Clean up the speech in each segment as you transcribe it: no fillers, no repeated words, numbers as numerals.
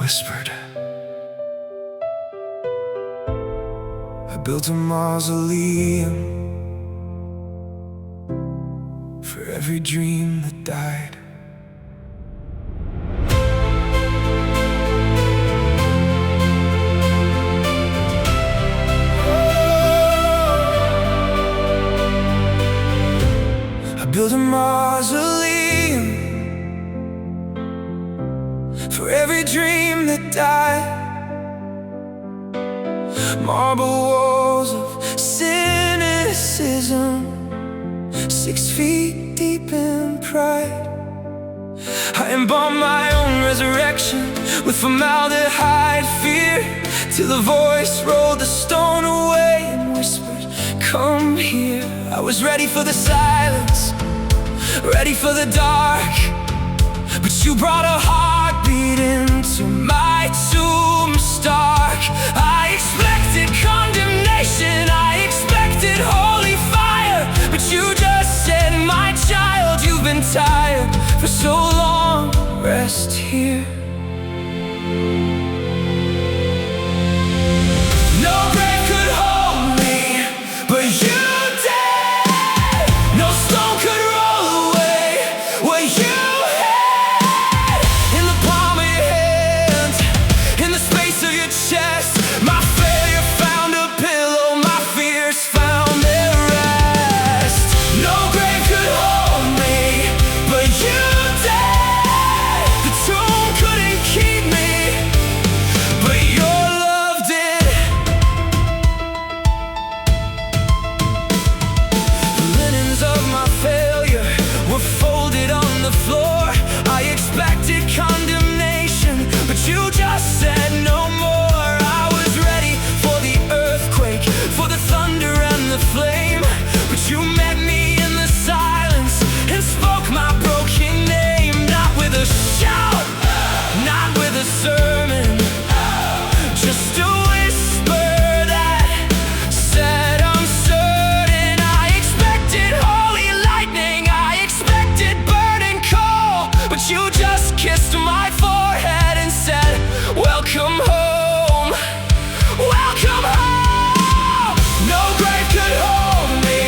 whispered. I built a mausoleum for every dream that died. I built a mausoleum for every dream that died. Marble walls of cynicism, 6 feet deep in pride. I embalmed my own resurrection with formaldehyde fear, till the voice rolled the stone away and whispered, "Come here." I was ready for the silence, ready for the dark, but you brought a heartbeat into my tomb stark. I expected condemnation, I expected holy fire, but you just said, "My child, you've been tired for so long, rest here." No grave could hold me, but you did. No stone could roll away what you had. In the palm of your hand, in the space of your chest, my failure found a pillow, my fears found their rest. No grave could hold me, but you did. The tomb couldn't keep me, but your love did. The linens of my failure were folded on the floor. I expected condemnation, but you just said no more. I was ready for the earthquake, for the thunder and the flame, but you met me in the silence and spoke my broken name. Not with a shout, not with a sermon, just a whisper that said, "I'm certain." I expected holy lightning, I expected burning coal, but you just kissed my forehead and said, "Welcome home, welcome home." No grave could hold me,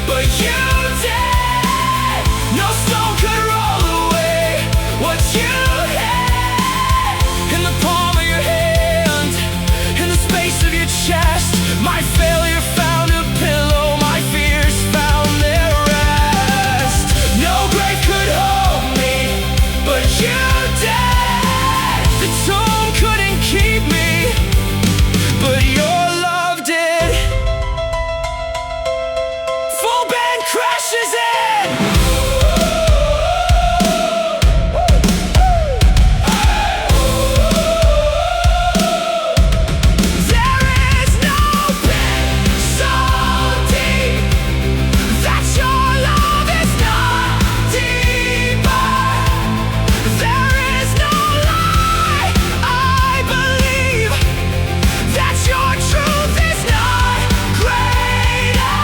but you did. No stone could roll away what you had. In the palm of your hand, in the space of your chest, my failure found a pillow, my fears found their rest. No grave could hold me, but you did. The tomb couldn't keep me, but your love did. Full band crashes in. There is no pit so deep that your love is not deeper. There is no lie I believe that your truth is not greater.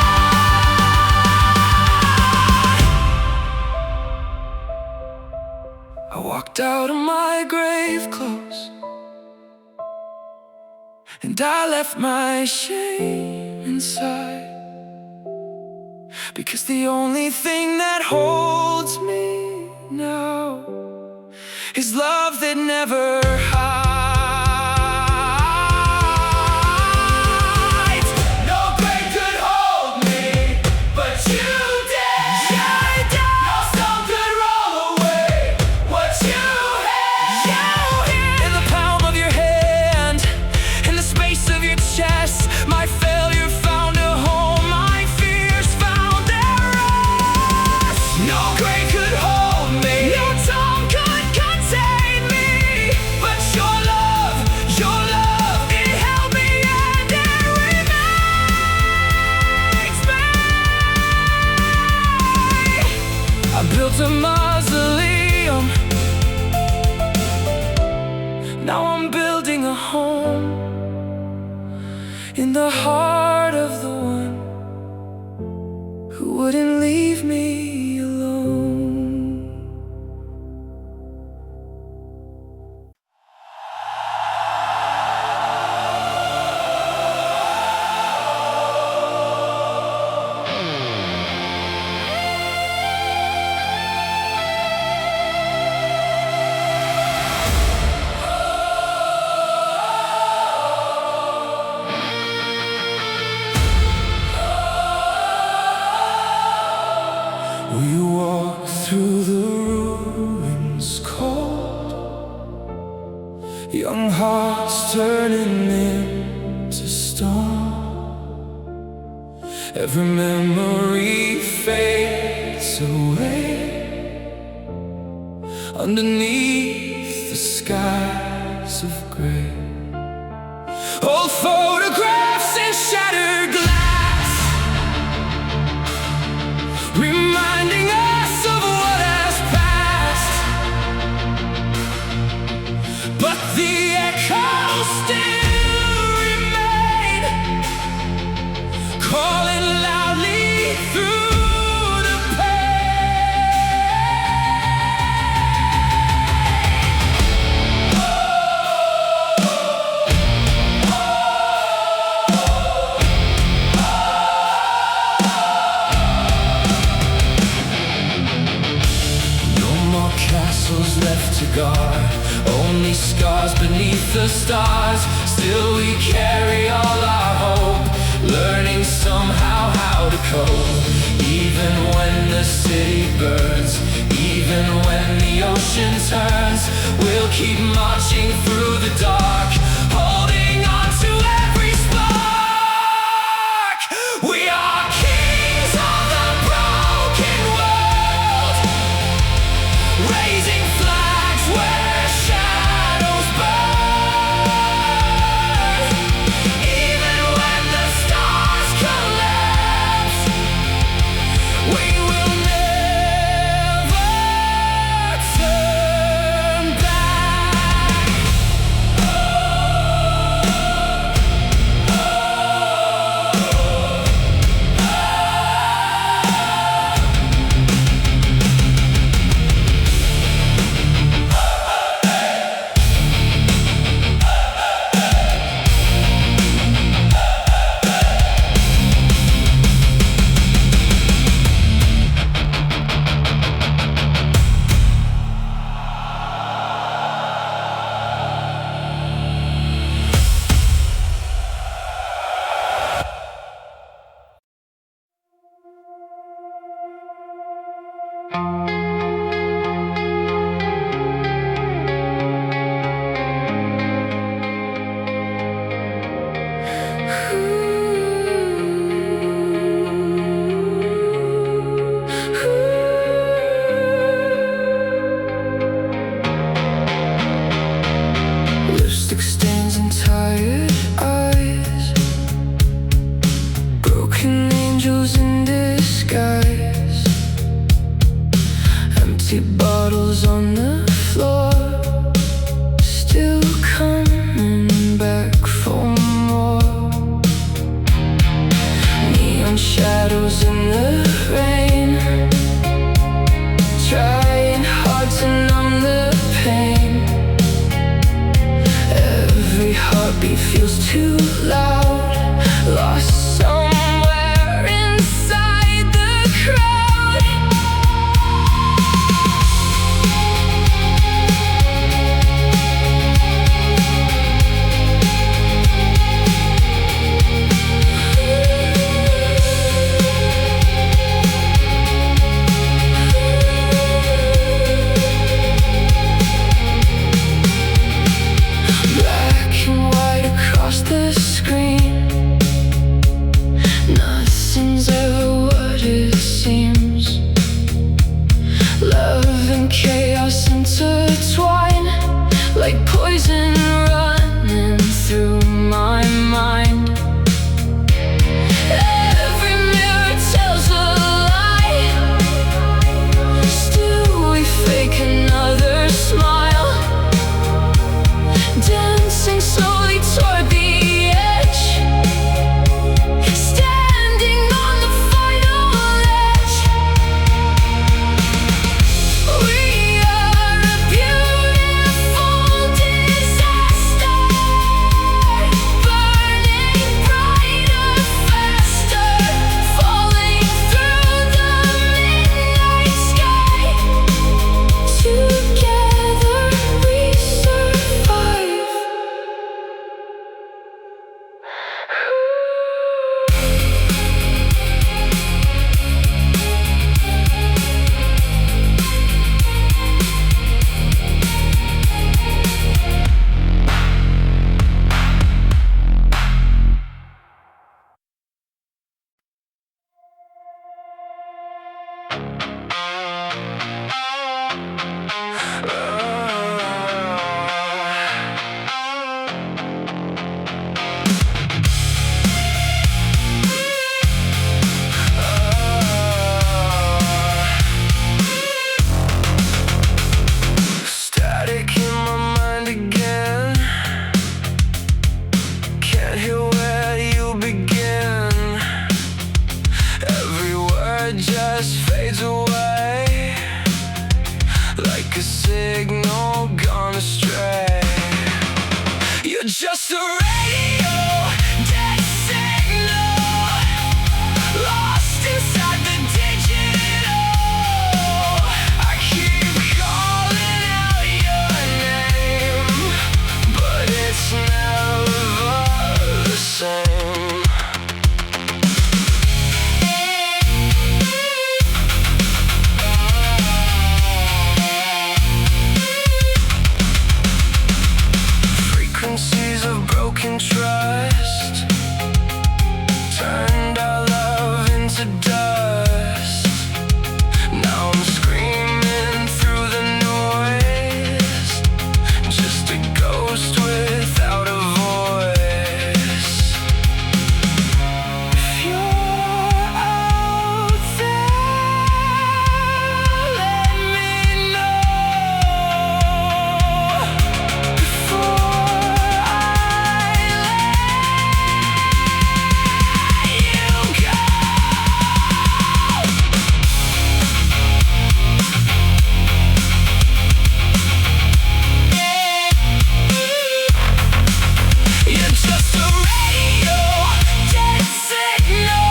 I walked out of my grave clothes, and I left my shame inside, because the only thing that holds me now is love that never hides. No grave could hold me, but you did. No stone could roll away what you had. In the palm of your hand, in the space of your chest, my failure found a home, my fears found their rest. No grave could hold me, no tomb could contain me, but your love, it held me and it remains me. I built a mausoleum, now I'm building a home in the heart of the one who wouldn't leave me alone. young hearts turning into stone. Every memory fades away underneath the skies of gray. Old photographs and shattered glass, reminding us of what has passed. But the echoes still remain, calling loudly through the castles left to guard, only scars beneath the stars. Still we carry all our hope, learning somehow how to cope. Even when the city burns, even when the ocean turns, we'll keep marching through the dark, holding on to every spark. We are kings of the broken world, raising flags where shadows burn. Even when the stars collapse, we will never turn back. signal gone astray. You're just a radio, dead signal, lost inside the digital. I keep calling out your name, but it's never the same. Frequencies of broken trust turned our love into dust. Now I'm screaming through the noise, just a ghost without a voice. If you're out there, let me know before I let you go. You're just a radio, dead signal.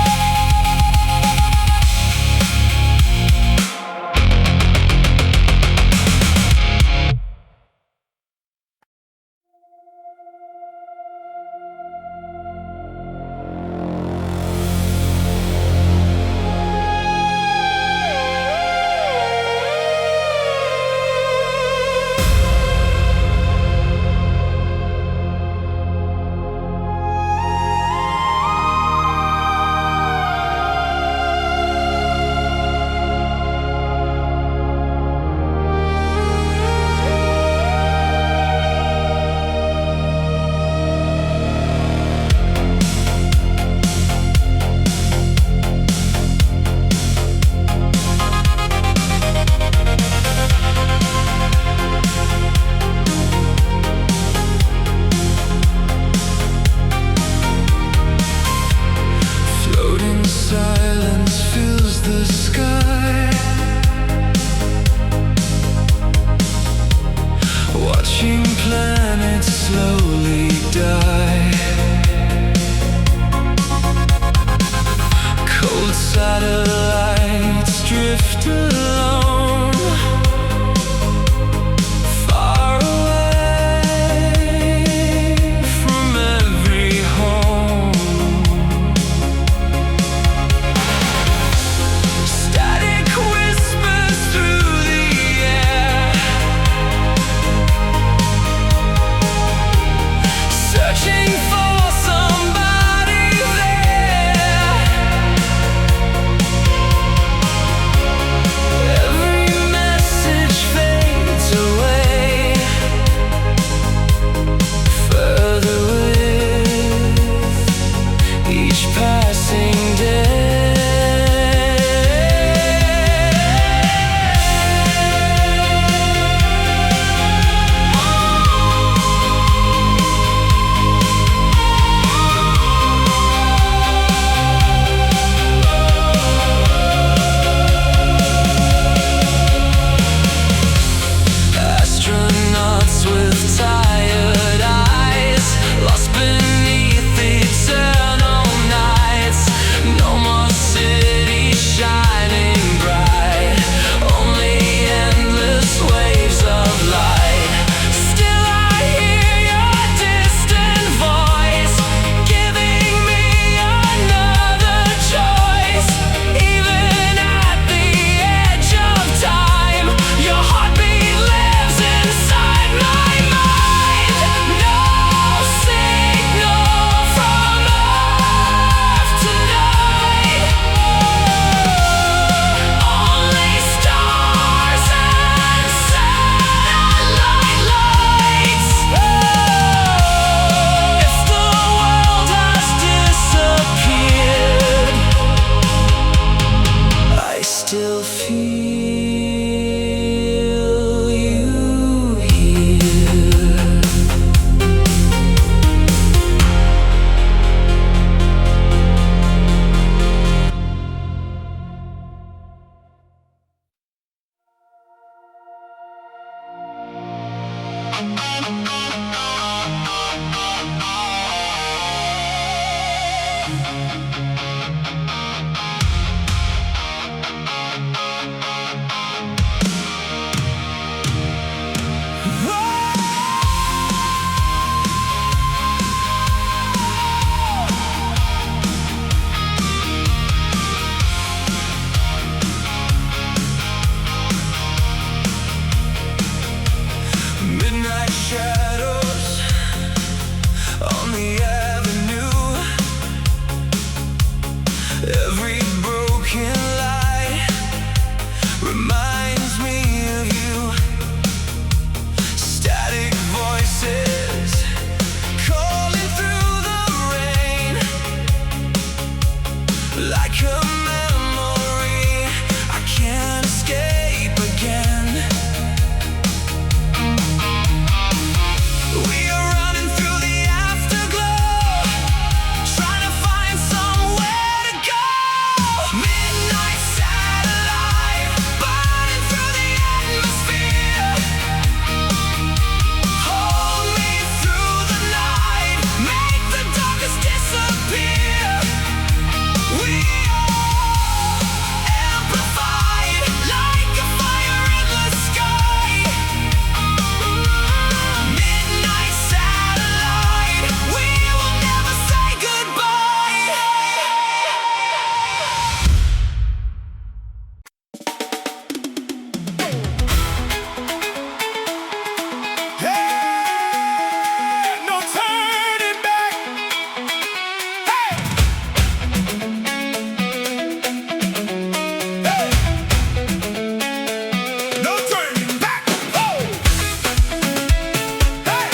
Floating silence fills the sky, watching planets slowly die. Cold satellites drift alone, far away from every home. Static whispers through the air, searching for somebody there. Every message fades away, further with each passing day. Astronauts with tired eyes, lost beneath eternal nights. No more cities shining bright, only endless waves of light. Still I hear your distant voice, giving me another choice. Even at the edge of time, your heartbeat lives inside my mind. shadows on the avenue. Every broken light reminds me of you. Static voices calling through the rain, like a memory I can't escape again. We are running through the afterglow, trying to find somewhere to go. Midnight satellite, burning through the atmosphere. Hold me through the night, make the darkness disappear. We are amplified like a fire in the sky. Midnight satellite, we will never say goodbye. Hey, no turning back. Hey, no turning back. Oh, hey,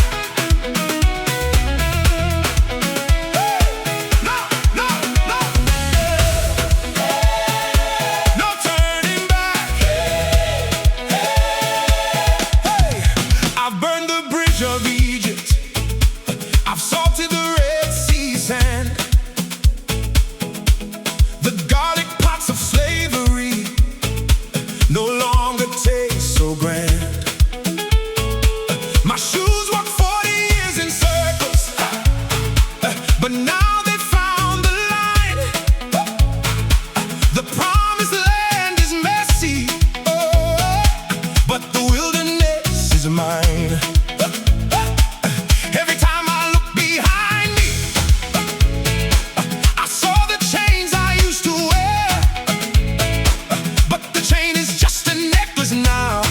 no, no, no, no turning back. Hey, I've burned the bridge of Egypt, I've salted the Red Sea sand. The garlic pots of slavery no longer taste so grand. My shoes walk 40 years in circles, but now they found the line. The promised land is messy, oh, but the wilderness is mine. Every time I look behind me, I saw the chains I used to wear, but the chain is just a necklace now,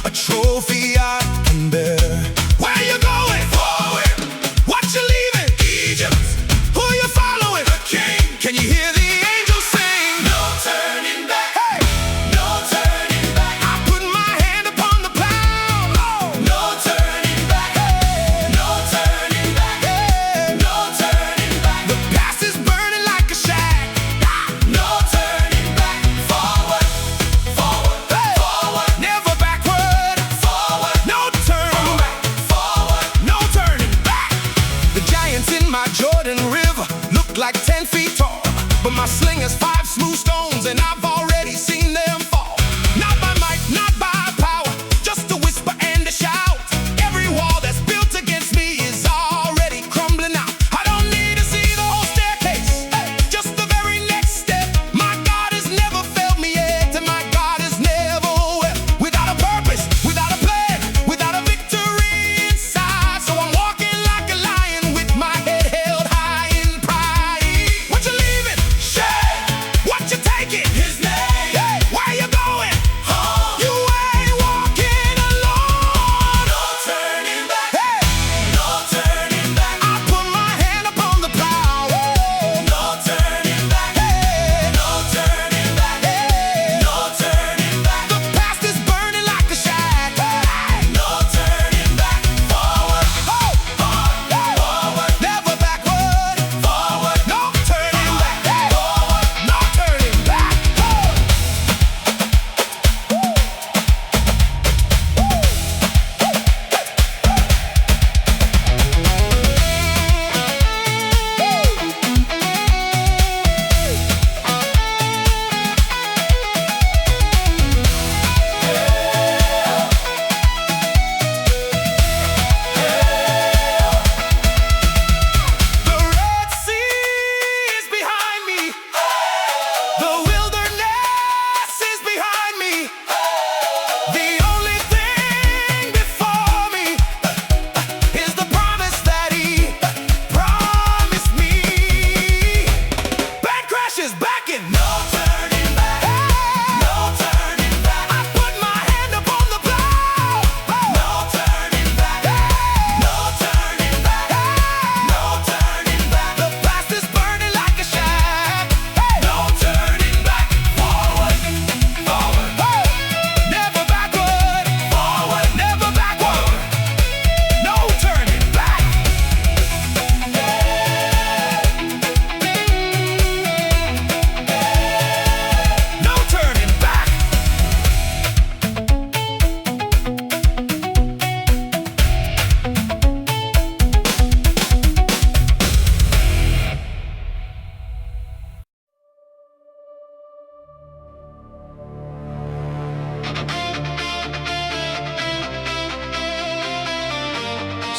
a trophy I can bear. Where you going? Forward. What you leaving? Egypt. Who you following? The king. Can you hear the angels sing? No turning back. Hey, no turning back. I put my hand upon the plow. No turning back. Hey, no turning back. Hey, no turning back. The past is burning like a shack. No turning back. Forward, forward, hey, forward. Never backward. Forward.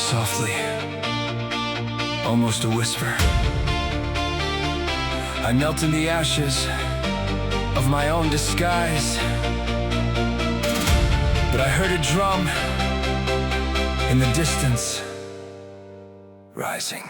softly, almost a whisper. I melt in the ashes of my own disguise. But I heard a drum in the distance, rising.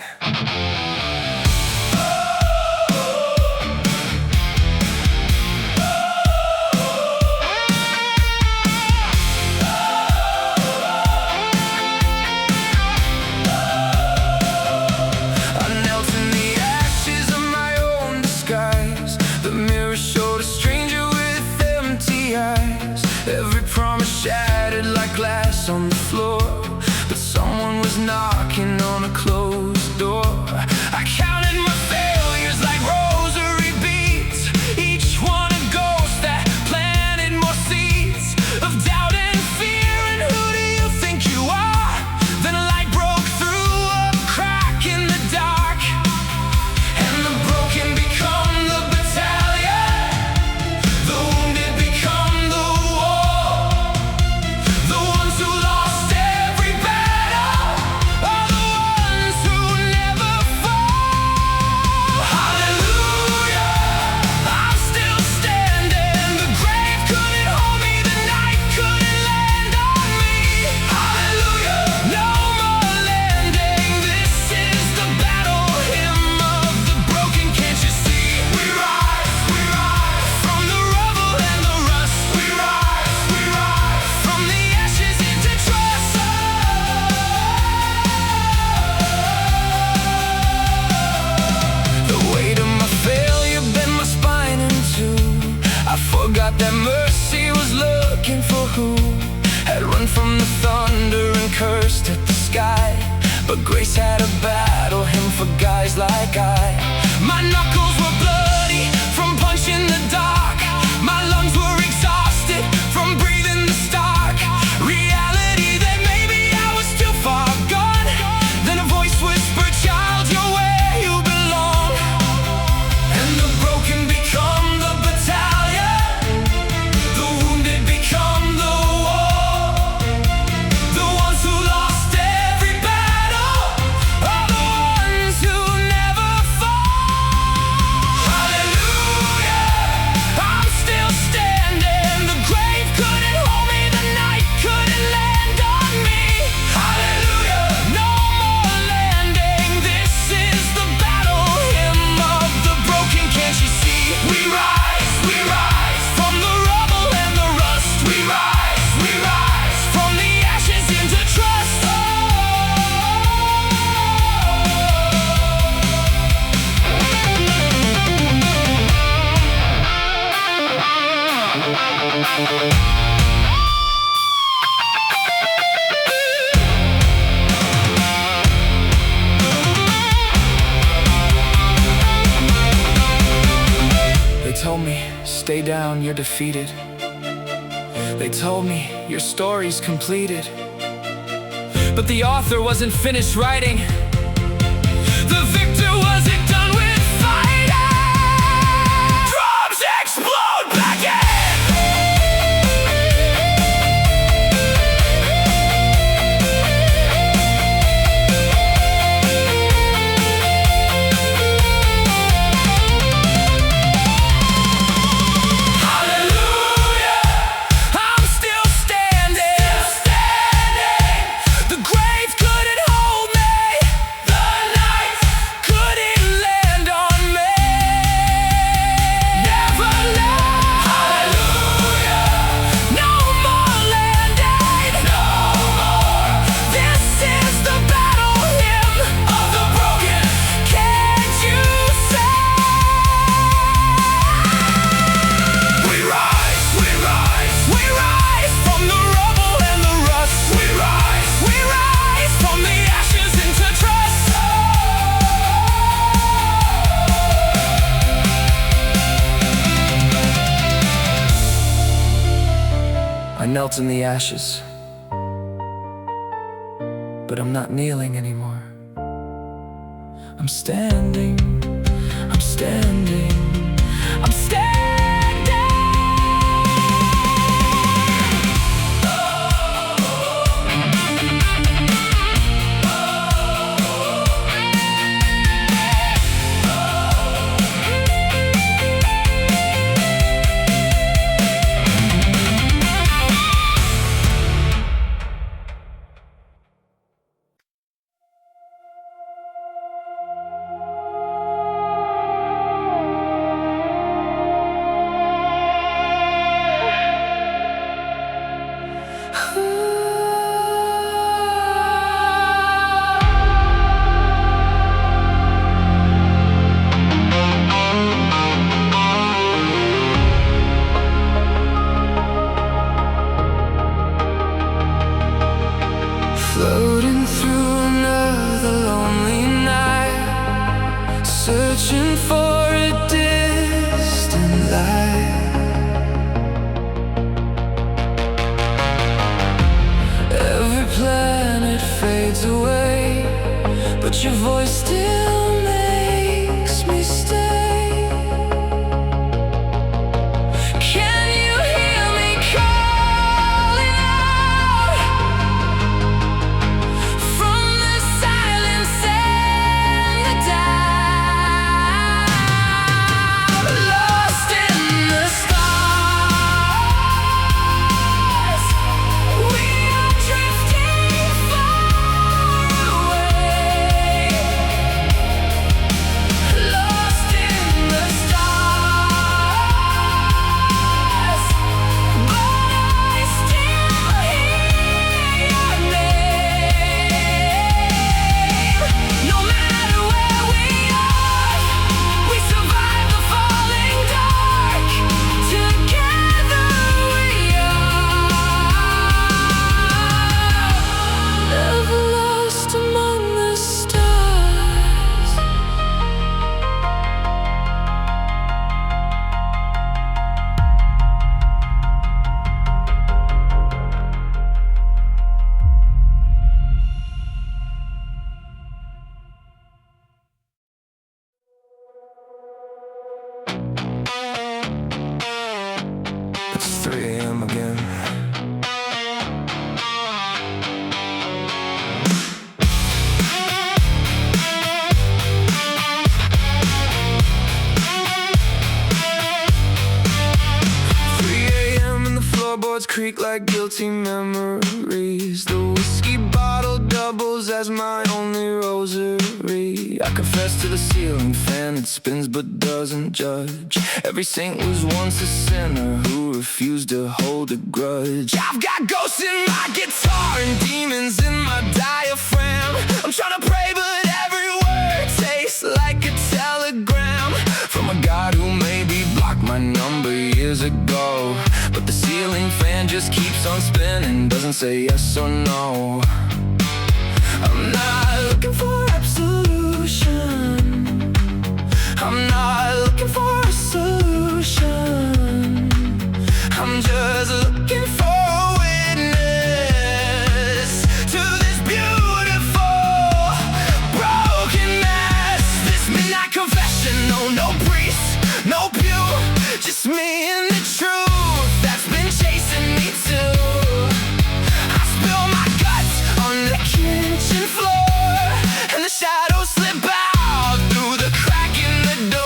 Every promise shattered like glass on the floor, but someone was knocking on a closed door. I counted my failures like rosary beads, each one a ghost that planted more seeds of doubt and fear. And who do you think you are? Then a light broke through a crack in the dark, and the broken become the battalion, the wounded become the that mercy was looking for who had run from the thunder and cursed at the sky. But grace had a battle hymn for guys like I. My knuckles were bloody from punching the dark. My lungs were exhausted from breathing the stark reality that maybe I was too far gone. Then a voice whispered, "Child, you're where you belong." And the broken become the battalion, become the war. The ones who lost every battle are the ones who never fall. Hallelujah, I'm still standing. The grave couldn't hold me, the night couldn't land on me. Hallelujah, no more landing. This is the battle hymn of the broken. Can't you see? We rise from the rubble and the rust. We rise from the ashes into trust. They told me, stay down, you're defeated. They told me your story's completed. But the author wasn't finished writing. The victor wasn't done with fighting. Drums explode back in. I knelt in the ashes, but I'm not kneeling anymore. I'm standing, I'm standing, I'm standing. Floating through another lonely night, searching for a distant light. Every planet fades away, but your voice still makes me stay. Can you hear me calling out from the silence and the doubt? Lost in the stars, we are drifting far away. Lost in the stars, but I still hear your name. No matter where we are, we survive the falling dark. Together we are, never lost among the stars. It's 3 a.m. again. And the floorboards creak like guilty memories. The whiskey bottle doubles as my only rosary. I confess to the ceiling fan, it spins but doesn't judge. Every saint was once a sinner who refused to hold a grudge. I've got ghosts in my guitar and demons in my diaphragm. I'm trying to pray but every word tastes like a telegram from a God who maybe blocked my number years ago. But the ceiling fan just keeps on spinning, doesn't say yes or no. I'm not looking for absolution, I'm not looking for a solution. I'm just looking for a witness to this beautiful broken mess. This midnight confession, no priest, no pew, just me and the truth that's been chasing me too. I spill my guts on the kitchen floor, and the shadows slip out through the crack in the door.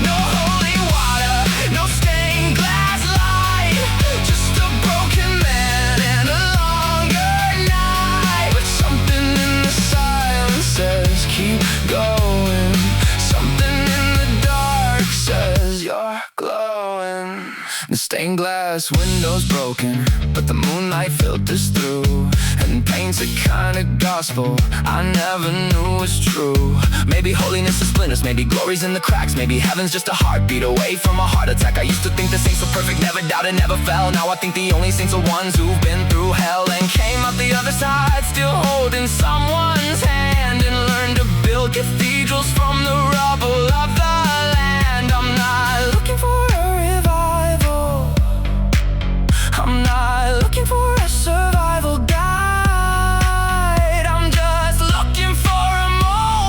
No holy water, no stained glass light, just a broken man and a longer night. But something in the silence says keep going. Something in the dark says you're glowing. The stained glass window's broken, but the moonlight filters through and paints a kind of gospel I never knew was true. Maybe holiness is splinters, maybe glory's in the cracks, maybe heaven's just a heartbeat away from a heart attack. I used to think the saints were perfect, never doubted, never fell. Now I think the only saints are ones who've been through hell and came out the other side, still holding someone's hand, and learned to build cathedrals from the rubble of the land. I'm not looking for a revival, I'm not looking for a survival guide. I'm just looking for a moment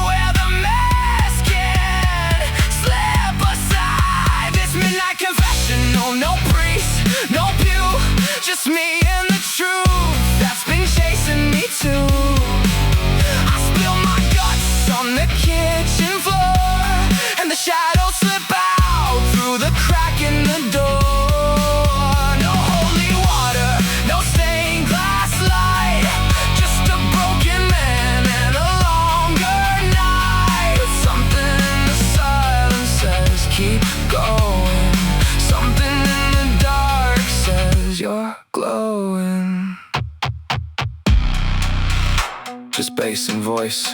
where the mask can slip aside. This midnight confession, no priest, no pew, just me and the truth that's been chasing me too. I spill my guts on the kitchen floor, and the shadows slip out through the crack in the door. No holy water, no stained glass light, just a broken man and a longer night. Something in the silence says keep going. Something in the dark says you're glowing. Just bass and voice.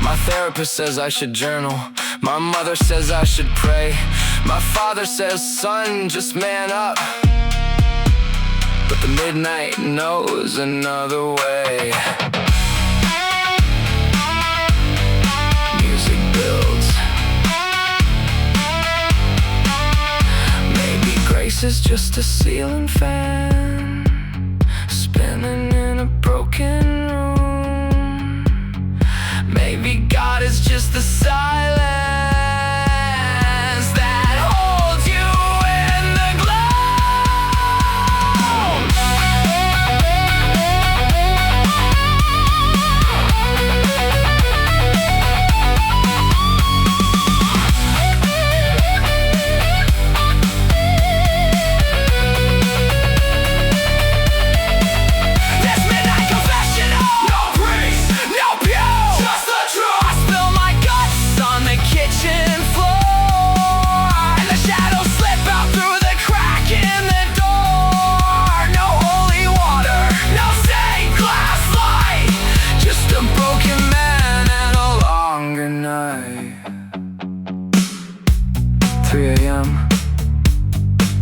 My therapist says I should journal, my mother says I should pray, my father says, son, just man up. but the midnight knows another way. Music builds. Maybe grace is just a ceiling fan spinning in a broken room. Maybe God is just the silence that holds you in the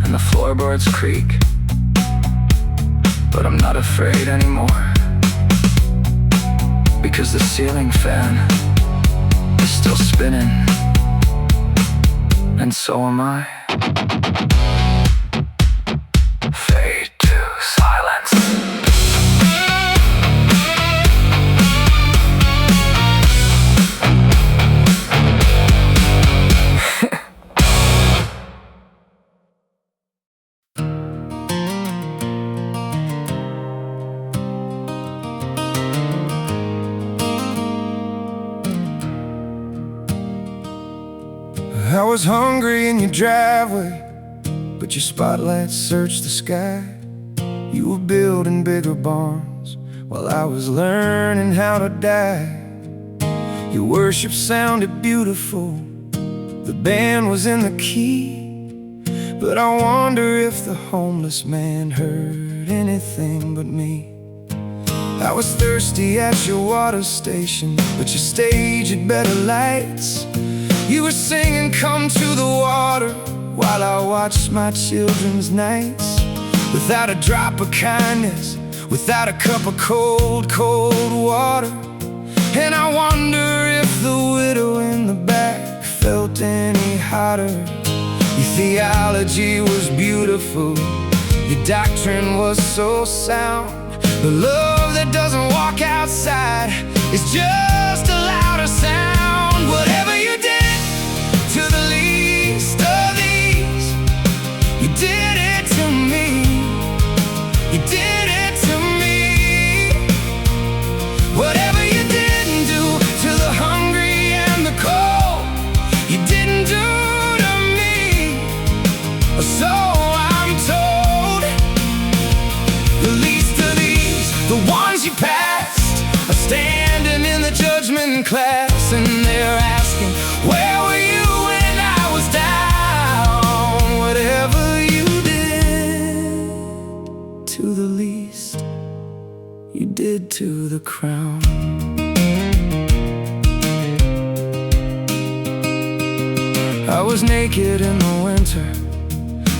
and the floorboards creak, but I'm not afraid anymore, because the ceiling fan is still spinning, and so am I. Fade to silence. I was hungry in your driveway, but your spotlight searched the sky. You were building bigger barns while I was learning how to die. Your worship sounded beautiful, the band was in the key, but I wonder if the homeless man heard anything but me. I was thirsty at your water station, but your stage had better lights. You were singing "Come to the water" while I watched my children's nights. Without a drop of kindness, without a cup of cold, cold water. And I wonder if the widow in the back felt any hotter. Your theology was beautiful, your doctrine was so sound. The love that doesn't walk outside is just a louder sound. Whatever you did to the least of these, you did it to me. You did it to me. Whatever you didn't do to the hungry and the cold, you didn't do to me. So I'm told, the least of these, the ones you passed, are standing in the judgment class, and they're asking, where were you? Whatever you did to the least, you did to the crown. I was naked in the winter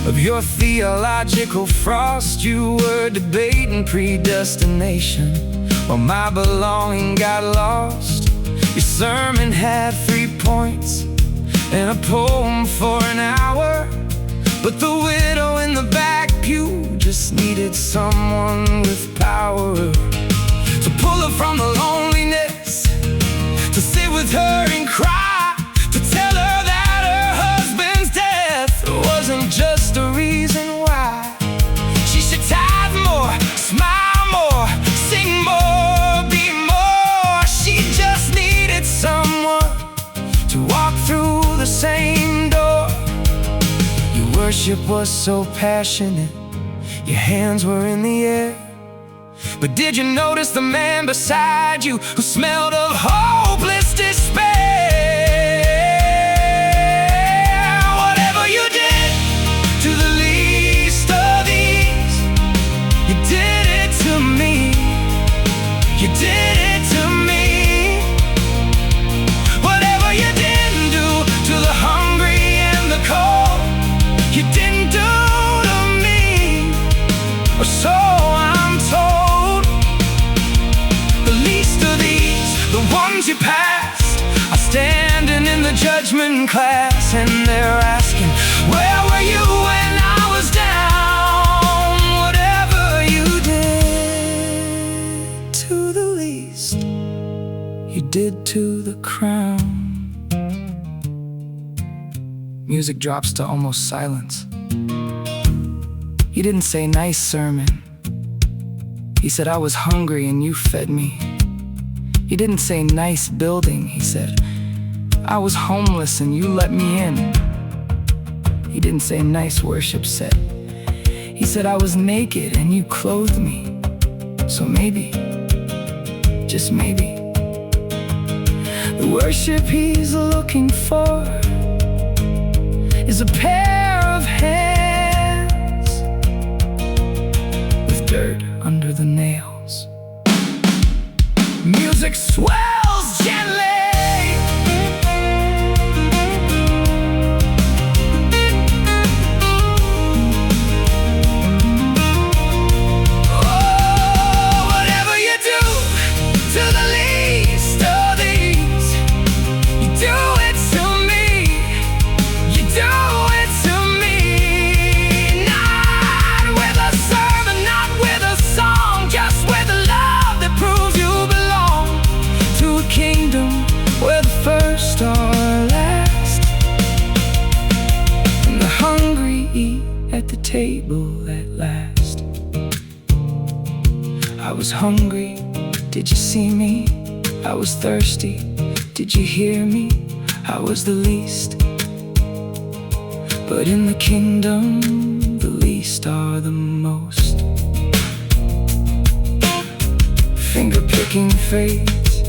of your theological frost. You were debating predestination while my belonging got lost. Your sermon had 3 points and a poem for an hour, but the widow in the back pew just needed someone with power to pull her from the loneliness, to sit with her and cry, to tell her that her husband's death wasn't just a reason why she should tithe more, smile more, sing more, be more. She just needed someone to walk through the same door. Your worship was so passionate, your hands were in the air. But did you notice the man beside you who smelled of hopeless despair? Whatever you did to the least of these, you did it to me. You did it to me. Whatever you didn't do to the hungry and the cold, you didn't do to me. So you past are standing in the judgment class, and they're asking, where were you when I was down? Whatever you did to the least, you did to the crown. Music drops to almost silence. He didn't say nice sermon. He said I was hungry and you fed me. He didn't say nice building. He said I was homeless and you let me in. He didn't say nice worship set. He said I was naked and you clothed me. So maybe, just maybe, the worship he's looking for is a pair of hands with dirt under the nails. Music swells gently. Oh, whatever you do to the least of these, you do it to me. You do it to me. Not with a sermon, not with a song, just with a love that proves you belong to a kingdom where the first are last, and the hungry eat at the table at last. I was hungry, did you see me? I was thirsty, did you hear me? I was the least, but in the kingdom, the least are the most. Finger-picking fades,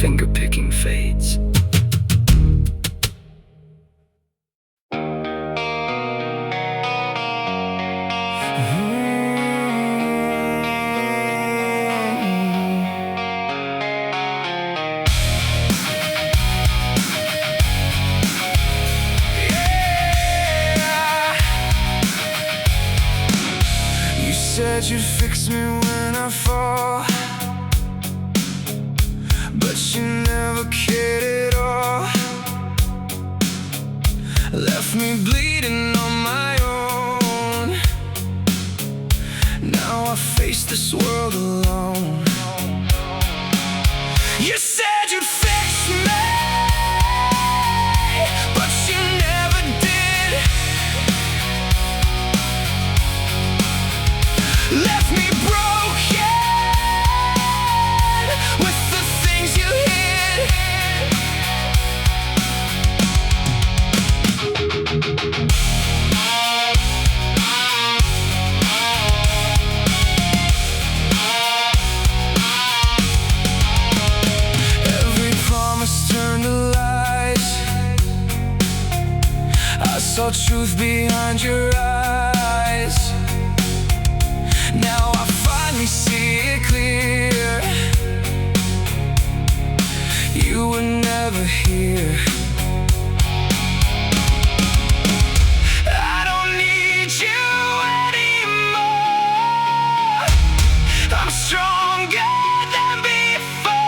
finger-picking fades. You said you'd fix me when I fall, but you never cared at all. Left me bleeding on my own. Now I face this world alone. You said you'd fix me, but you never did. Left me broken with the things you hid. Every promise turned to lies. I saw truth behind your eyes. Now I finally see it clear. You were never here. I don't need you anymore. I'm stronger than before.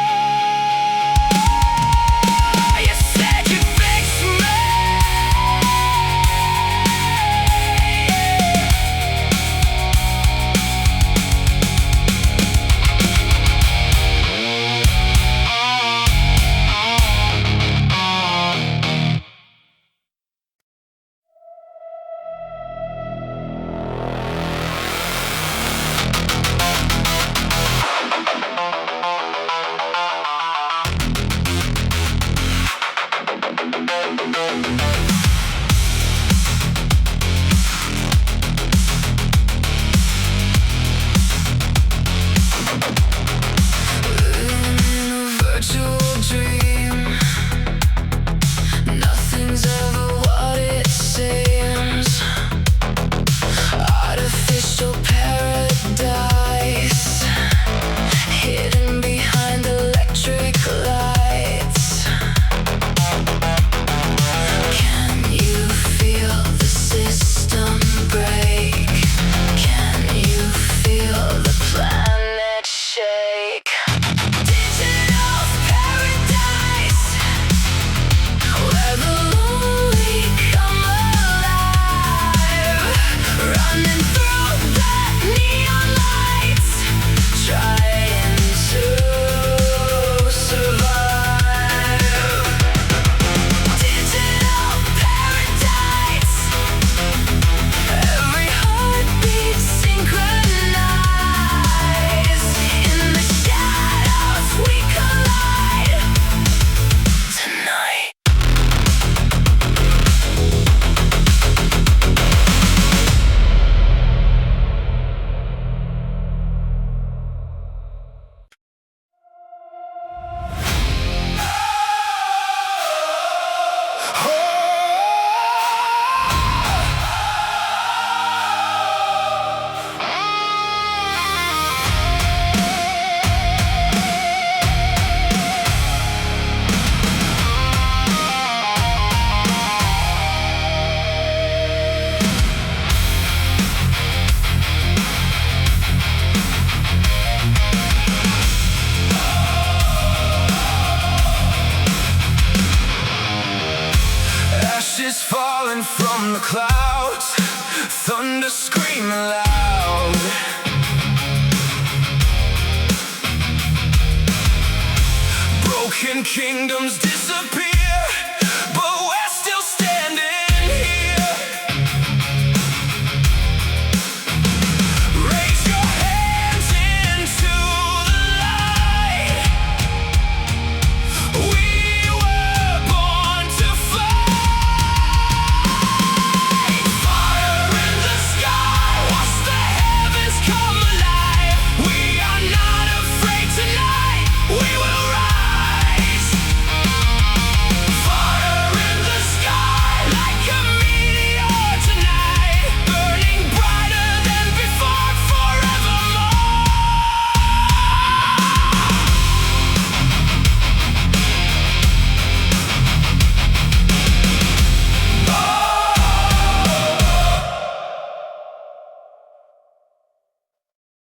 You said you'd fix me. ashes falling from the clouds, thunder screaming loud. Broken kingdoms disappear.